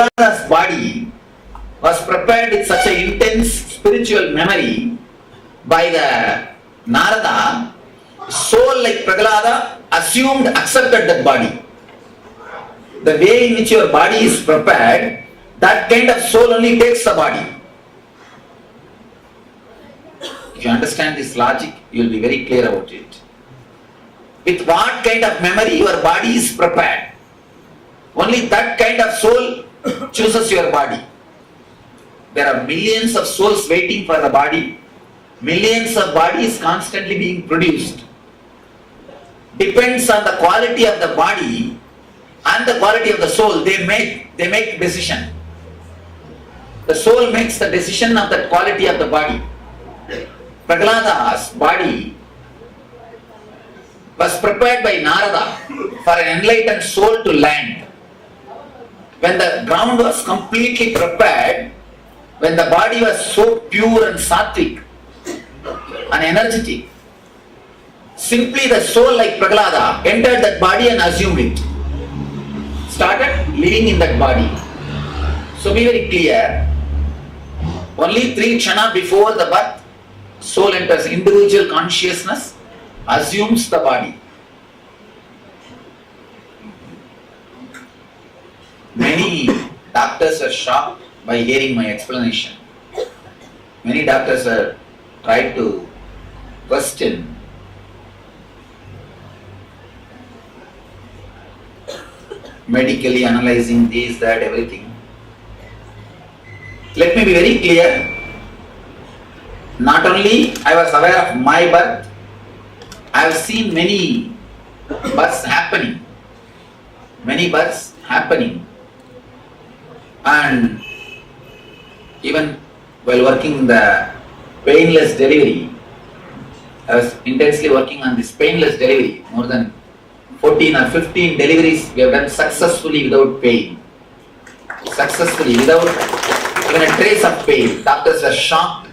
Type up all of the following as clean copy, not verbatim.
Prahlada's body was prepared with such an intense spiritual memory by the Narada, soul like Prahlada assumed, accepted that body. The way in which your body is prepared, that kind of soul only takes the body. If you understand this logic, you will be very clear about it. With what kind of memory your body is prepared, only that kind of soul chooses your body. There are millions of souls waiting for the body. Millions of bodies constantly being produced. Depends on the quality of the body and the quality of the soul. They make decision. The soul makes the decision of the quality of the body. Prahlada's body was prepared by Narada for an enlightened soul to land. When the ground was completely prepared, when the body was so pure and sattvic and energetic, simply the soul like Prahlada entered that body and assumed it. Started living in that body. So be very clear. Only 3 kshana before the birth, soul enters individual consciousness, assumes the body. Many doctors are shocked by hearing my explanation. Many doctors are trying to question. Medically analyzing this, that, everything. Let me be very clear. Not only I was aware of my birth, I have seen many births happening. Many births happening. And even while working in the painless delivery, I was intensely working on this painless delivery. More than 14 or 15 deliveries we have done successfully without pain. Successfully, without even a trace of pain. Doctors are shocked.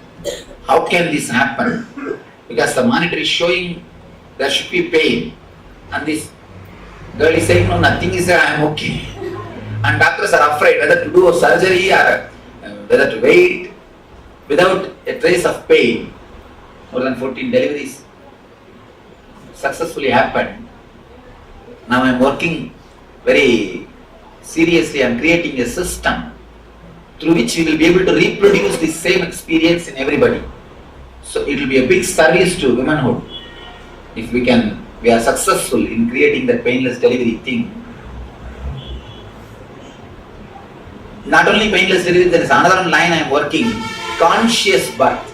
How can this happen? Because the monitor is showing there should be pain. And this girl is saying, no, nothing is there, I am okay. And doctors are afraid whether to do a surgery or whether to wait without a trace of pain. More than 14 deliveries successfully happened. Now I am working very seriously. I am creating a system through which we will be able to reproduce the same experience in everybody. So it will be a big service to womanhood if we are successful in creating that painless delivery thing. Not only painless delivery, there is another line I am working, conscious birth.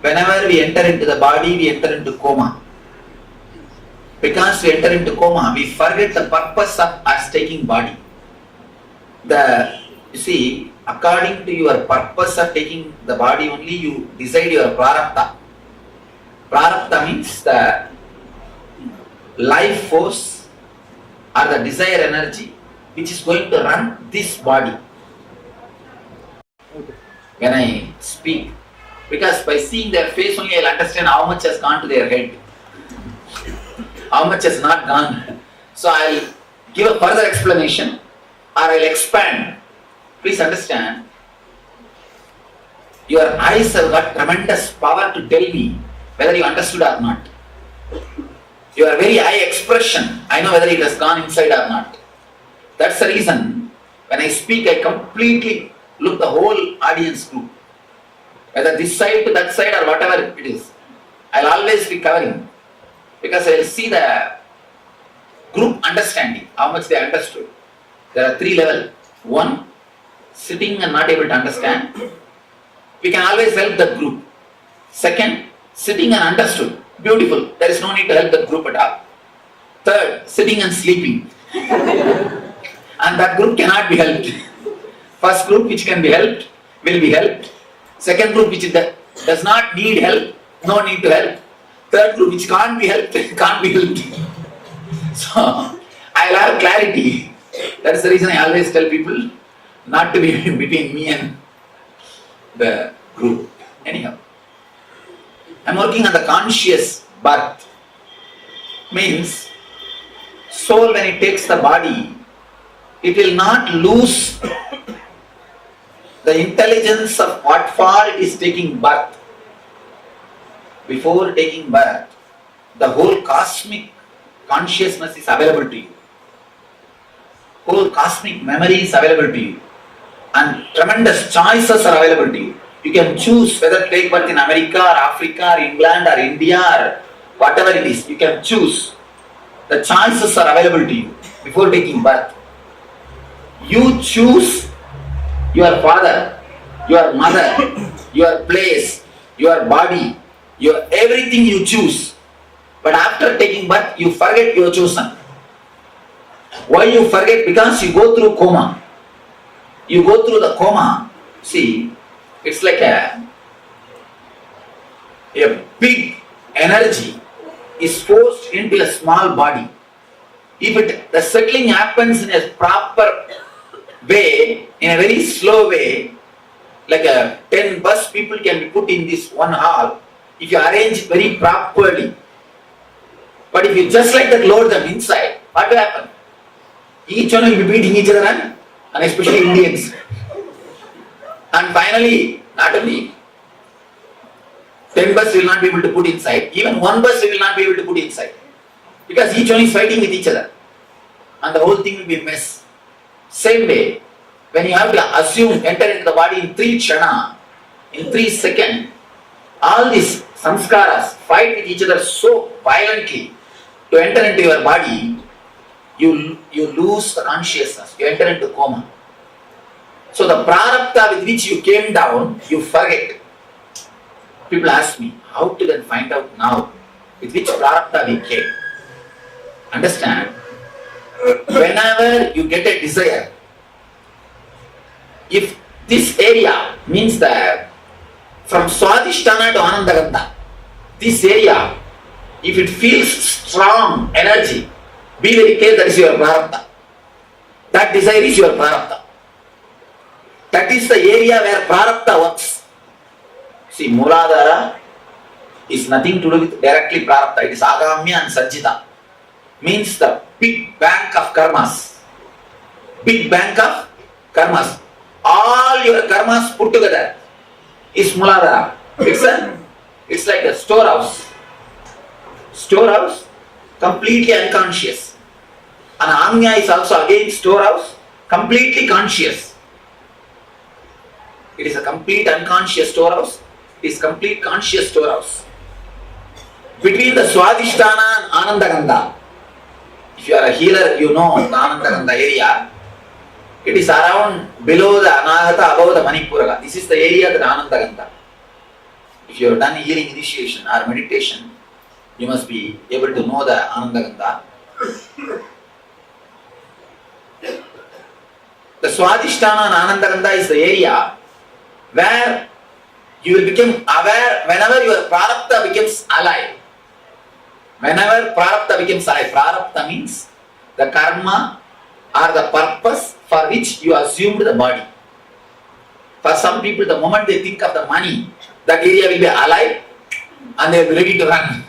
Whenever we enter into the body, we enter into coma. Because we enter into coma, we forget the purpose of us taking body. You see, according to your purpose of taking the body only, you decide your prarabdha. Prarabdha means the life force or the desire energy which is going to run this body. When I speak, because by seeing their face only I will understand how much has gone to their head, how much has not gone. So I will give a further explanation or I will expand. Please understand, your eyes have got tremendous power to tell me whether you understood or not. Your very eye expression, I know whether it has gone inside or not. That's the reason when I speak, I completely look the whole audience group. Whether this side to that side or whatever it is, I'll always be covering. Because I will see the group understanding, how much they understood. There are 3 levels. 1, sitting and not able to understand. We can always help the group. 2nd, sitting and understood. Beautiful. There is no need to help the group at all. 3rd, sitting and sleeping. And that group cannot be helped. First group which can be helped will be helped. 2nd group which does not need help, no need to help. 3rd group which can't be helped, can't be helped. So, I will have clarity. That is the reason I always tell people not to be between me and the group. Anyhow, I am working on the conscious birth. Means, soul when it takes the body, it will not lose the intelligence of what for it is taking birth. Before taking birth, the whole cosmic consciousness is available to you. Whole cosmic memory is available to you. And tremendous choices are available to you. You can choose whether to take birth in America or Africa or England or India or whatever it is. You can choose. The choices are available to you before taking birth. You choose your father, your mother, your place, your body, your everything you choose. But after taking birth, you forget your chosen. Why you forget? Because you go through coma. You go through the coma. See, it's like a big energy is forced into a small body. If the settling happens in a proper way, in a very slow way, like 10 bus people can be put in this one hall, if you arrange very properly. But if you just like that load them inside, what will happen? Each one will be beating each other and especially Indians. And finally, not only 10 bus will not be able to put inside, even one bus will not be able to put inside. Because each one is fighting with each other. And the whole thing will be a mess. Same way, when you have to assume, enter into the body in 3 chana, in 3 seconds, all these samskaras fight with each other so violently to enter into your body, you lose the consciousness, you enter into coma. So the prarabdha with which you came down, you forget. People ask me, how to then find out now with which prarabdha we came? Understand? Whenever you get a desire, if this area means that from Swadhisthana to Anandagandha, this area, if it feels strong energy, be very clear that is your prarabdha. That desire is your prarabdha. That is the area where prarabdha works. See, Mooladhara is nothing to do with directly prarabdha. It is agamya and sanchita. Means the big bank of karmas. Big bank of karmas. All your karmas put together is Mooladhara. It's like a storehouse. Storehouse, completely unconscious. And Anya is also again storehouse, completely conscious. It is a complete unconscious storehouse. It is complete conscious storehouse. Between the Swadhisthana and Anandagandha, if you are a healer, you know the Anandagandha area. It is around below the Anahata, above the Manipuraga. This is the area that Anandagandha. If you have done healing initiation or meditation, you must be able to know the Anandagandha. The Swadhisthana and Anandagandha is the area where you will become aware whenever your prarabdha becomes alive. Whenever prarabdha becomes alive, prarabdha means the karma or the purpose for which you assumed the body. For some people, the moment they think of the money, that area will be alive and they will be ready to run.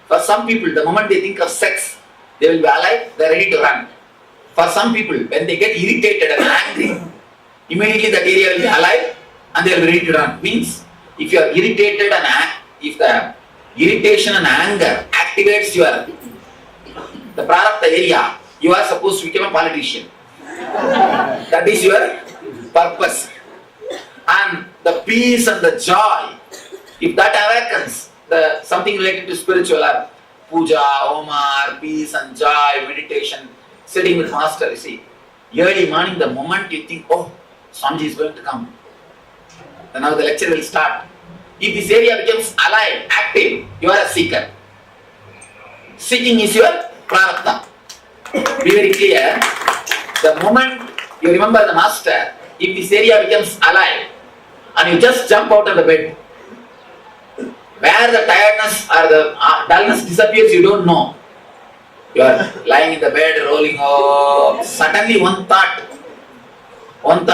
For some people, the moment they think of sex, they will be alive, they are ready to run. For some people, when they get irritated and angry, immediately that area will be alive and they will be ready to run. Means, if you are irritated and if the irritation and anger activates the prarabdha area, you are supposed to become a politician. That is your purpose. And the peace and the joy, if that awakens, something related to spiritual or puja, homa, peace and joy, meditation, sitting with master, you see, early morning, the moment you think, oh, Swamiji is going to come, then now the lecture will start. If this area becomes alive, active, you are a seeker. Seeking is your prarabdha. Be very clear. The moment you remember the master, if this area becomes alive and you just jump out of the bed, where the tiredness or the dullness disappears, you don't know. You are lying in the bed, rolling up. Suddenly one thought,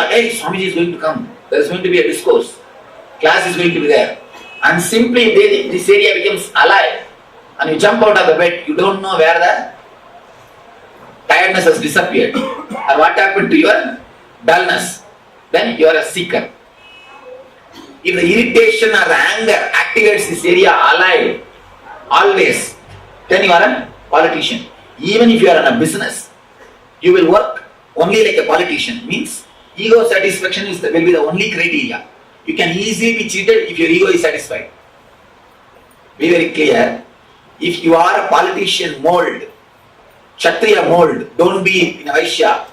hey, Swamiji is going to come. There is going to be a discourse. Class is going to be there. And simply this area becomes alive and you jump out of the bed, you don't know where the tiredness has disappeared. Or what happened to your dullness? Then you are a seeker. If the irritation or the anger activates this area alive, always, then you are a politician. Even if you are in a business, you will work only like a politician. Means ego satisfaction will be the only criteria. You can easily be cheated if your ego is satisfied. Be very clear. If you are a politician mold, Kshatriya mold, don't be in Vaishya,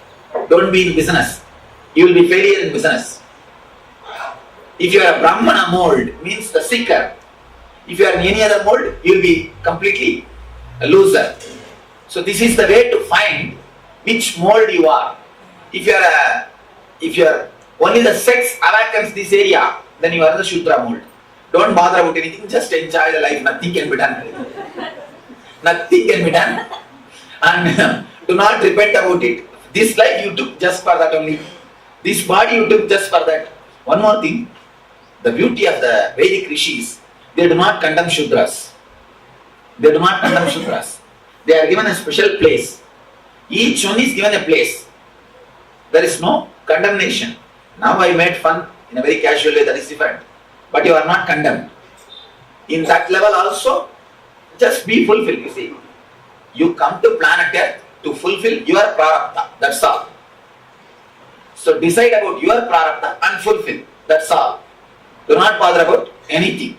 don't be in business. You will be failure in business. If you are a Brahmana mold, means the seeker. If you are in any other mold, you will be completely a loser. So this is the way to find which mold you are. If you are only the sex awakens this area, then you are in the Shudra mold. Don't bother about anything, just enjoy the life, nothing can be done. Nothing can be done. And do not repent about it. This life you took just for that only. This body you took just for that. One more thing, the beauty of the Vedic rishis, they do not condemn Shudras. They do not condemn Shudras. They are given a special place. Each one is given a place. There is no condemnation. Now I made fun in a very casual way, that is different. But you are not condemned. In that level also, just be fulfilled, you see. You come to planet Earth to fulfill your prarabdha, that's all. So decide about your prarabdha and fulfill, that's all. Do not bother about anything.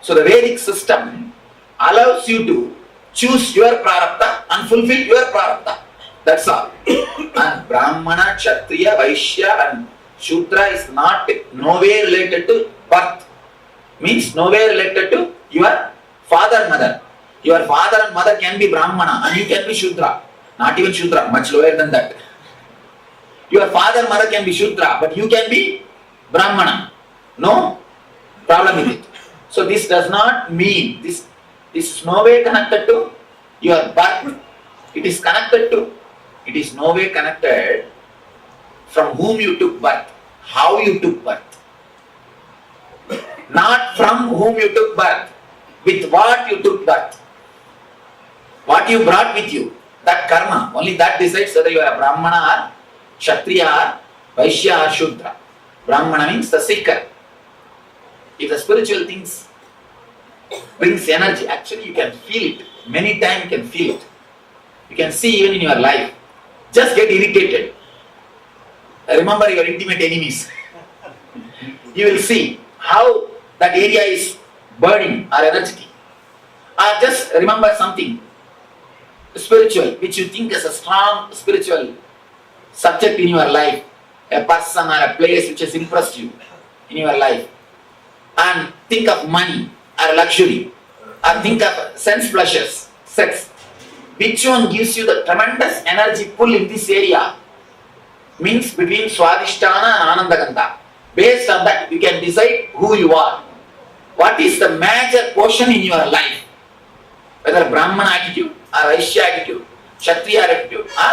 So the Vedic system allows you to choose your prarabdha and fulfill your prarabdha, that's all. And Brahmana, Kshatriya, Vaishya and Shudra is not nowhere related to birth. Means nowhere related to your father, mother. Your father and mother can be Brahmana and you can be Shudra. Not even Shudra, much lower than that. Your father, mother can be Shudra, but you can be Brahmana. No problem with it. So this does not mean, this is no way connected to your birth. It is no way connected from whom you took birth, how you took birth. Not from whom you took birth, with what you took birth. What you brought with you, that karma, only that decides whether you are a Brahmana or Kshatriya or Vaishya or Shudra. Brahmana means the seeker. If the spiritual things brings energy, actually you can feel it. Many times you can feel it. You can see even in your life. Just get irritated. Remember your intimate enemies. You will see how that area is burning or energetic. Or just remember something spiritual which you think is a strong spiritual subject in your life, a person or a place which has impressed you in your life, and think of money or luxury, or think of sense pleasures, sex. Which one gives you the tremendous energy pull in this area? Means between Swadhisthana and Anandagandha. Based on that, you can decide who you are. What is the major portion in your life? Whether Brahmana attitude or Vaishya attitude, Kshatriya attitude or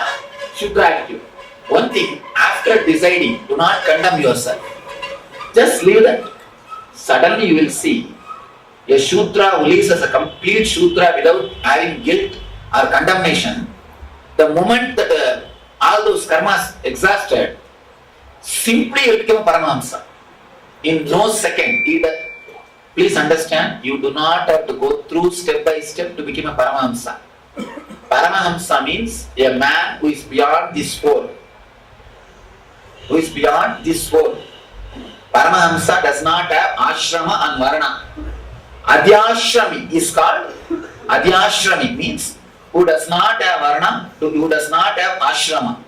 Shudra attitude. One thing, after deciding, do not condemn yourself. Just leave that. Suddenly you will see a Shudra who lives as a complete Shudra without having guilt or condemnation. The moment that all those karmas exhausted, simply you become a Paramahamsa. In no second, please understand, you do not have to go through step by step to become a Paramahamsa. Paramahamsa means a man who is beyond this four. Who is beyond this four. Paramahamsa does not have ashrama and varana. Adhyashrami is called, Adhyashrami means who does not have varna, who does not have ashrama.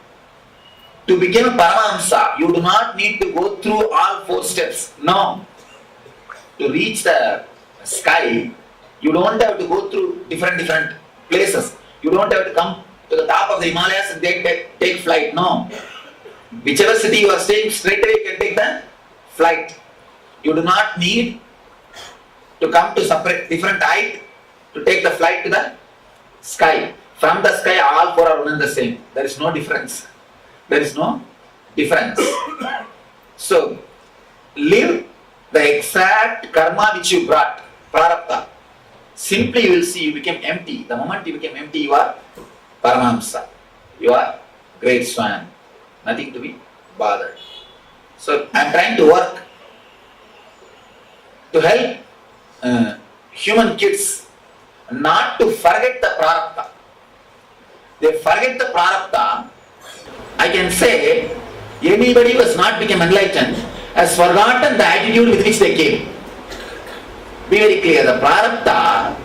To become a Paramahamsa, you do not need to go through all four steps. No. To reach the sky, you don't have to go through different places. You don't have to come to the top of the Himalayas and take flight. No. Whichever city you are staying, straight away you can take the flight. You do not need to come to separate different height to take the flight to the sky. From the sky, all four are one and the same. There is no difference. There is no difference. So, live the exact karma which you brought, prarabdha. Simply you will see you became empty. The moment you became empty, you are Paramahamsa. You are great swan. Nothing to be bothered. So I am trying to work to help human kids not to forget the prarabdha. They forget the prarabdha. I can say anybody who has not become enlightened has forgotten the attitude with which they came. Be very clear, the prarabdha,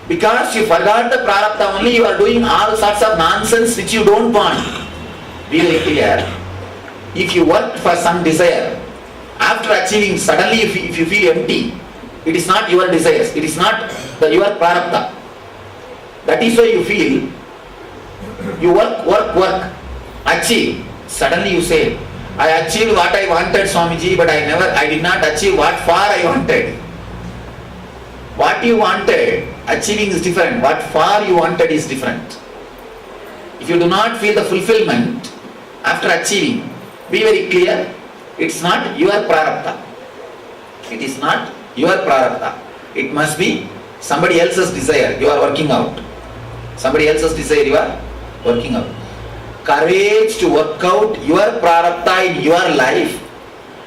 because you forgot the prarabdha only, you are doing all sorts of nonsense which you don't want. Be very clear, if you work for some desire, after achieving, suddenly if you feel empty, it is not your desires, it is not your prarabdha. That is why you feel, you work, achieve, suddenly you say, I achieved what I wanted, Swamiji, but I did not achieve what far I wanted. What you wanted, achieving is different. What far you wanted is different. If you do not feel the fulfillment after achieving, be very clear, it's not your prarabdha. It is not your prarabdha. It must be somebody else's desire you are working out. Somebody else's desire you are working out. Courage to work out your prarabdha in your life,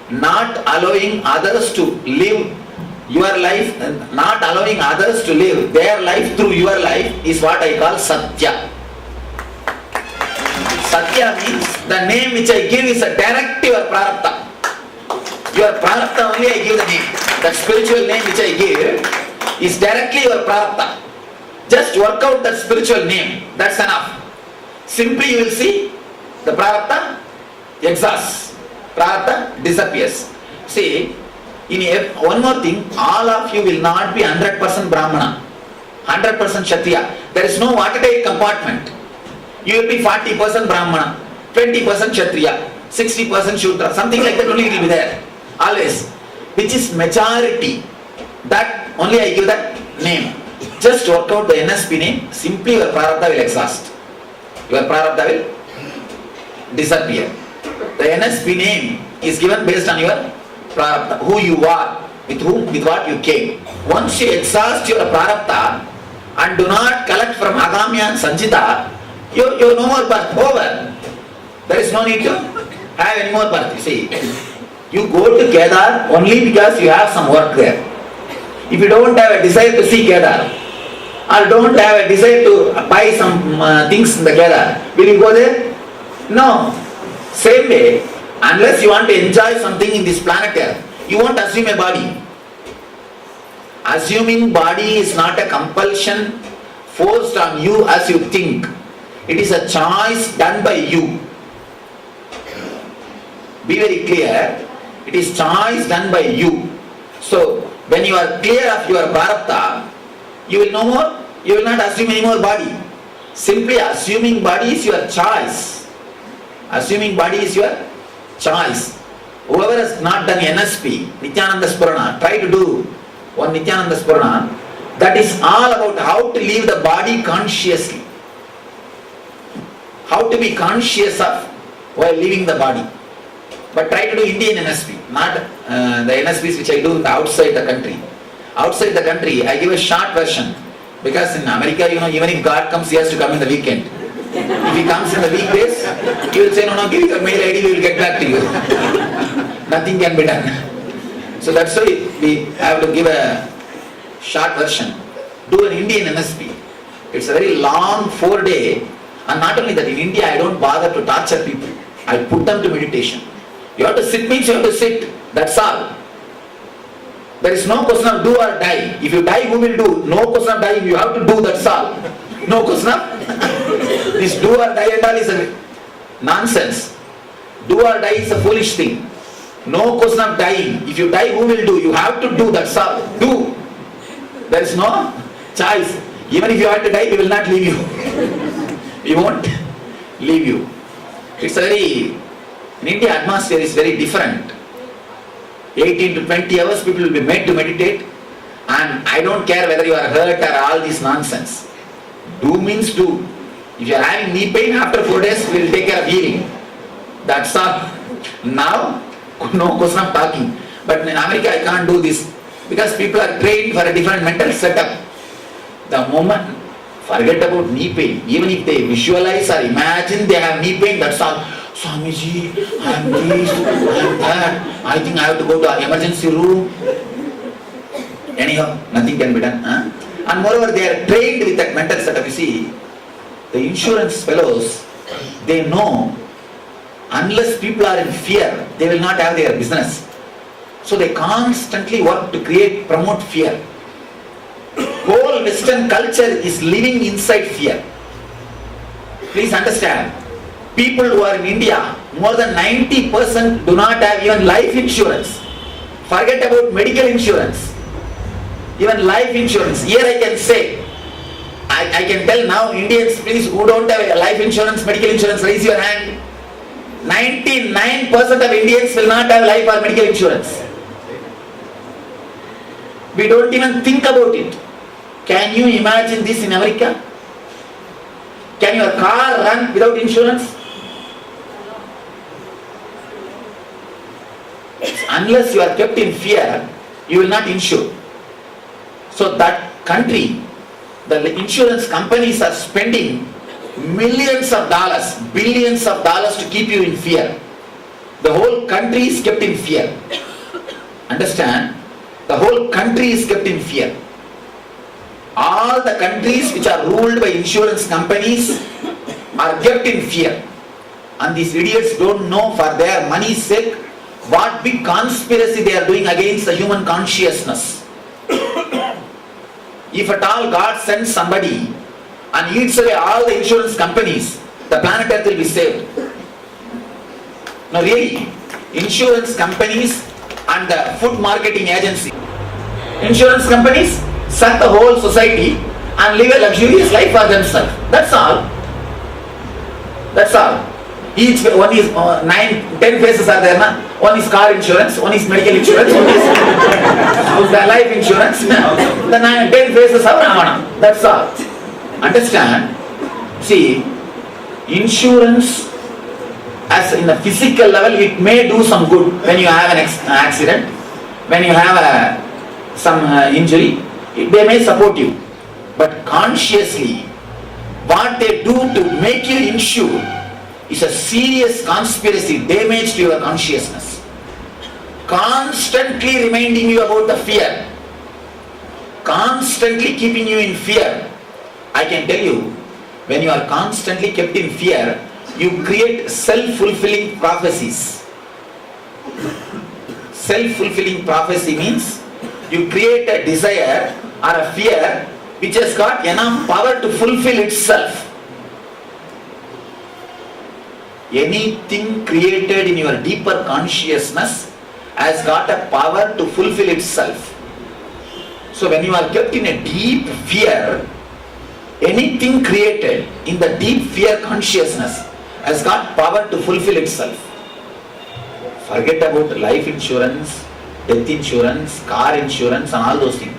not allowing others to live your life, not allowing others to live their life through your life is what I call Satya. Satya means the name which I give is a direct to your prarabdha. Your prarabdha only I give the name. That spiritual name which I give is directly your prarabdha. Just work out that spiritual name. That's enough. Simply you will see the prarabdha exhausts. Prarabdha disappears. See, one more thing, all of you will not be 100% Brahmana, 100% Kshatriya. There is no watertight compartment. You will be 40% Brahmana, 20% Kshatriya, 60% Shudra, something like that only will be there. Always. Which is majority. That only I give that name. Just work out the NSP name, simply your prarabdha will exhaust. Your prarabdha will disappear. The NSP name is given based on your prarabdha, who you are, with what you came. Once you exhaust your prarabdha and do not collect from Agamya and Sanjita, you no more birth, over. There is no need to have any more birth. You see, you go to Kedar only because you have some work there. If you don't have a desire to see Kedar, or don't have a desire to buy some things in the Kedar, will you go there? No. Same way, unless you want to enjoy something in this planet Earth, you won't assume a body. Assuming body is not a compulsion forced on you as you think. It is a choice done by you. Be very clear, it is choice done by you. So, when you are clear of your prarabdha, you will not assume any more body. Simply assuming body is your choice. Assuming body is your choice. Whoever has not done NSP, Nityananda Spurana, try to do one Nityananda Spurana. That is all about how to leave the body consciously. How to be conscious of while leaving the body. But try to do Indian NSP, not the NSPs which I do outside the country. Outside the country, I give a short version. Because in America, even if God comes, he has to come in the weekend. If he comes in the weekdays, he will say, no, give your mail ID, we will get back to you. Nothing can be done. So that's why we have to give a short version. Do an Indian NSP. It's a very long 4-day. And not only that, in India, I don't bother to torture people. I put them to meditation. You have to sit means you have to sit. That's all. There is no question of do or die. If you die, who will do? No question of dying. You have to do, that's all. No question of this do or die and all is a nonsense. Do or die is a foolish thing. No question of dying. If you die, who will do? You have to do, that's all. Do. There is no choice. Even if you have to die, we will not leave you. We won't leave you. It's a very, in India, atmosphere is very different. 18 to 20 hours people will be made to meditate, and I don't care whether you are hurt or all this nonsense. Do means do. If you are having knee pain, after 4 days we will take care of healing. That's all. Now, no question of talking. But in America I can't do this because people are trained for a different mental setup. The moment, forget about knee pain. Even if they visualize or imagine they have knee pain, that's all. Swamiji, I am this, I am that, I think I have to go to an emergency room. Anyhow, nothing can be done. Huh? And moreover, they are trained with that mental setup. You see, the insurance fellows, they know unless people are in fear, they will not have their business. So they constantly work to promote fear. Whole Western culture is living inside fear. Please understand, people who are in India, more than 90% do not have even life insurance. Forget about medical insurance. Even life insurance. Here I can say, I can tell now Indians, please, who don't have a life insurance, medical insurance, raise your hand. 99% of Indians will not have life or medical insurance. We don't even think about it. Can you imagine this in America? Can your car run without insurance? Unless you are kept in fear, you will not insure. So that country, the insurance companies are spending millions of dollars, billions of dollars to keep you in fear. The whole country is kept in fear. Understand? The whole country is kept in fear. All the countries which are ruled by insurance companies are kept in fear. And these idiots don't know, for their money's sake, what big conspiracy they are doing against the human consciousness. If at all God sends somebody and eats away all the insurance companies, the planet Earth will be saved. No, really, insurance companies and the food marketing agency, insurance companies suck the whole society and live a luxurious life for themselves. That's all. That's all. Each one is 10 phases are there. Na? One is car insurance, one is medical insurance, one is the life insurance. The 10 phases are Ravana. That's all. Understand? See, insurance, as in the physical level, it may do some good when you have an accident, when you have some injury, they may support you. But consciously, what they do to make you insure is a serious conspiracy, damage to your consciousness. Constantly reminding you about the fear. Constantly keeping you in fear. I can tell you, when you are constantly kept in fear, you create self-fulfilling prophecies. Self-fulfilling prophecy means you create a desire or a fear which has got enough power to fulfill itself. Anything created in your deeper consciousness has got a power to fulfill itself. So when you are kept in a deep fear, anything created in the deep fear consciousness has got power to fulfill itself. Forget about life insurance, death insurance, car insurance and all those things.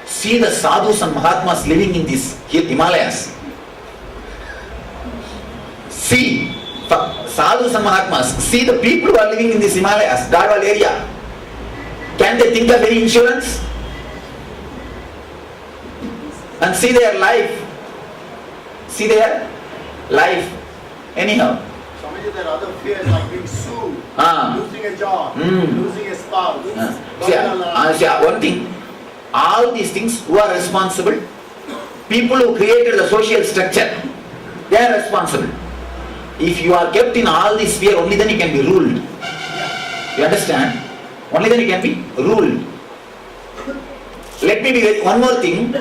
See the sadhus and mahatmas living in these Himalayas. See sadhus and mahatmas, see the people who are living in these Himalayas, Garhwal area. Can they think of any insurance? And see their life. See their life. Anyhow. Swamiji, there are other fears like being sued, losing a job, losing a spouse. See, one thing, all these things, who are responsible? People who created the social structure, they are responsible. If you are kept in all this fear, only then you can be ruled. You understand? Only then you can be ruled. Let me be one more thing.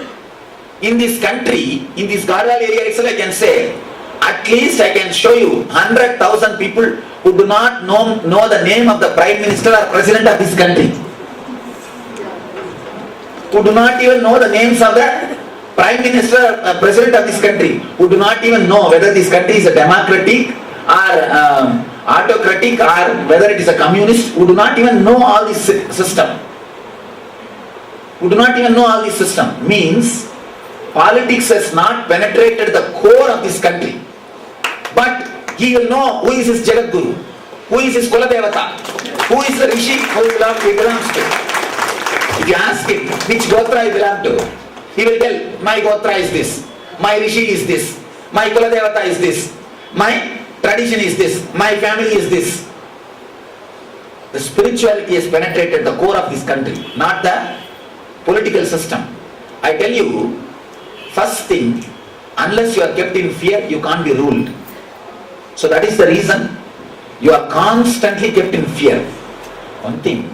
In this country, in this Garhwal area itself, I can say, at least I can show you 100,000 people who do not know the name of the Prime Minister or President of this country. Who do not even know the names of the Prime Minister or President of this country. Who do not even know whether this country is a democratic or autocratic or whether it is a communist. Who do not even know all this system. Who do not even know all this system. Means politics has not penetrated the core of this country. But he will know who is his Jagat Guru, who is his Kuladevata, who is the Rishi who he belongs to. If you ask him which Gotra he belongs to, he will tell, my Gotra is this, my Rishi is this, my Kuladevata is this, my tribe tradition is this, my family is this. The spirituality has penetrated the core of this country, not the political system. I tell you, first thing, unless you are kept in fear, you can't be ruled. So that is the reason you are constantly kept in fear. One thing,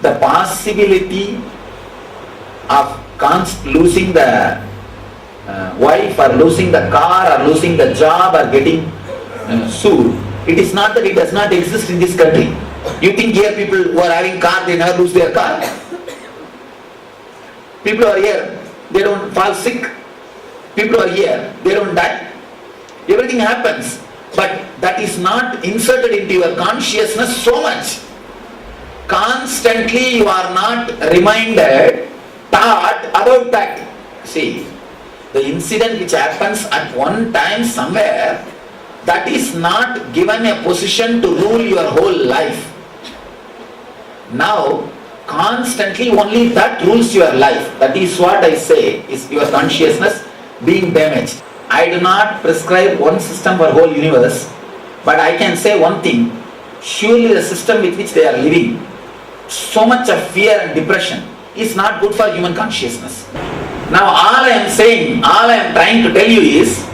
the possibility of losing the wife or losing the car or losing the job or getting sued, it is not that it does not exist in this country. You think here people who are having car, they never lose their car? People who are here, they don't fall sick. People who are here, they don't die. Everything happens. But that is not inserted into your consciousness so much. Constantly you are not reminded, taught about that. See, the incident which happens at one time somewhere, that is not given a position to rule your whole life. Now, constantly only that rules your life. That is what I say is your consciousness being damaged. I do not prescribe one system for whole universe, but I can say one thing. Surely the system with which they are living, so much of fear and depression, is not good for human consciousness. Now all I am saying, all I am trying to tell you is,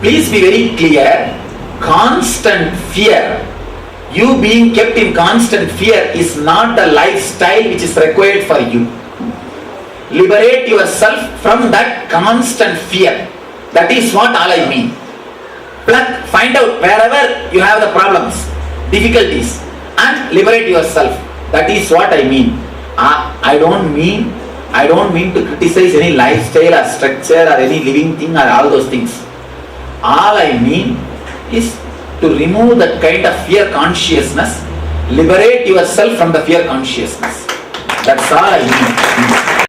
please be very clear, constant fear, you being kept in constant fear is not the lifestyle which is required for you. Liberate yourself from that constant fear. That is what all I mean. Find out wherever you have the problems, difficulties, and liberate yourself. That is what I mean. I don't mean to criticize any lifestyle or structure or any living thing or all those things. All I mean is to remove that kind of fear consciousness, liberate yourself from the fear consciousness. That's all I mean.